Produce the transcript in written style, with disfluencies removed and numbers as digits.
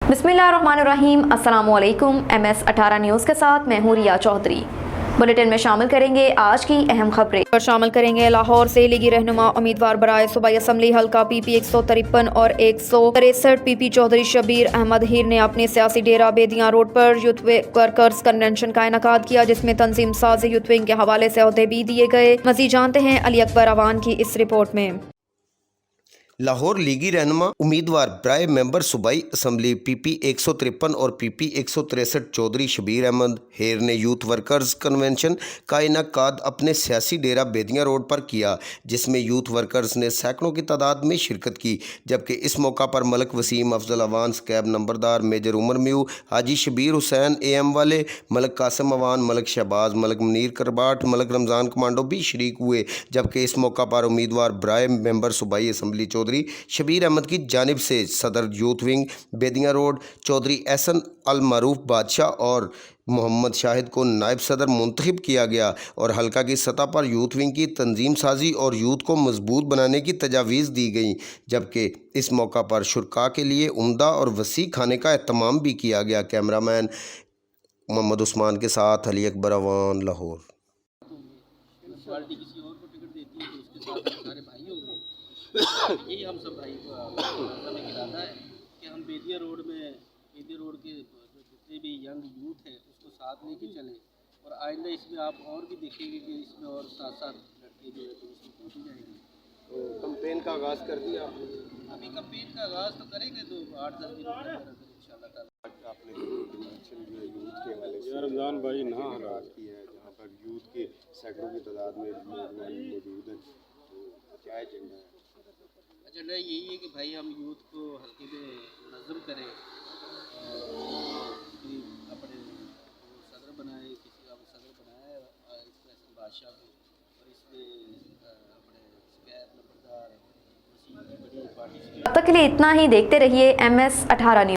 बिस्मिल्लाहिर्रहमानिर्रहीम। अस्सलामुअलैकुम। MS18 news के साथ मैं हूँ रिया चौधरी। बुलेटिन में शामिल करेंगे आज की अहम खबरें और शामिल करेंगे लाहौर से लीगी रहनुमा उम्मीदवार बराए सूबाई असम्बली हल्का PP 153 और 163 PP चौधरी शबीर अहमद हीर ने अपने सियासी डेरा बेदियां रोड पर यूथ वर्कर्स कन्वेंशन का इनेकाद किया, जिसमें तंजीम साज यूथ विंग के हवाले से ओहदे भी दिए गए। मज़ीद जानते हैं अली अकबर अवान की इस रिपोर्ट में। लाहौर लीगी रहनुमा उम्मीदवार बराए मेंबर सूबाई असम्बली PP 153 और PP 163 चौधरी शबीर अहमद हेर ने यूथ वर्कर्स कन्वेंशन का इनेकाद अपने सियासी डेरा बेदियां रोड पर किया, जिसमें यूथ वर्कर्स ने सैकड़ों की तादाद में शिरकत की। जबकि इस मौका पर मलक वसीम, अफजल अवान, स्कैब नंबरदार, मेजर उमर म्यू, हाजी शबीर हुसैन AM वाले, मलक कासिम अवान, मलक शहबाज, मलक मुनीर करबाट, मलक रमज़ान कमांडो भी शरीक हुए। जबकि इस मौका पर उम्मीदवार बराए मेंबर सूबाई असम्बली चौधरी शबीर अहमद की जानिब से सदर youth wing Bedian road Chaudhry Ahsan al Maroof Badshah और मोहम्मद शाहिद को नायब सदर मुंतखब किया गया और हल्का की सतह पर यूथ विंग की तंजीम साजी और यूथ को मजबूत बनाने की तजावीज़ दी गई। जबकि इस मौका पर शुरका के लिए उम्दा और वसी खाने का एहतमाम भी किया गया। कैमरामैन मोहम्मद उस्मान के साथ अली अकबर अवान, लाहौर। पार्टी किसी और को टिकट देती है तो उसके साथ सारे भाई हो गए। यही हम सब भाई हमें इरादा है कि हम बेदिया रोड के जितने भी यंग यूथ है उसको साथ लेके चलें और आइंदा इसमें आप और भी देखेंगे कि इसमें और साथ साथ लड़के जो है तो उसमें पहुँची जाएंगे। तो कैंपेन का आगाज़ कर दिया आपने? अभी कैंपेन का आगाज़ तो करेंगे तो 8-10 दिनों के अंदर इंशाल्लाह ताला। आपने कन्वेंशन जो है यूथ के हवाले से रमज़ान भाई ना आगाज़ किया है, जहाँ पर यूथ के सैकड़ों की तादाद में नौजवान मौजूद हैं, तो क्या एजेंडा है? एजेंडा यही है कि भाई हम यूथ को हल्के में नज़म करें और अपने सदर बनाए, किसी का सदर बनाया है इसमें बादशाह को, और इसमें अपने स्कैब नंबरदार वसीम की बड़ी पार्टी। अब तक के लिए इतना ही। देखते रहिए MS18 न्यूज़।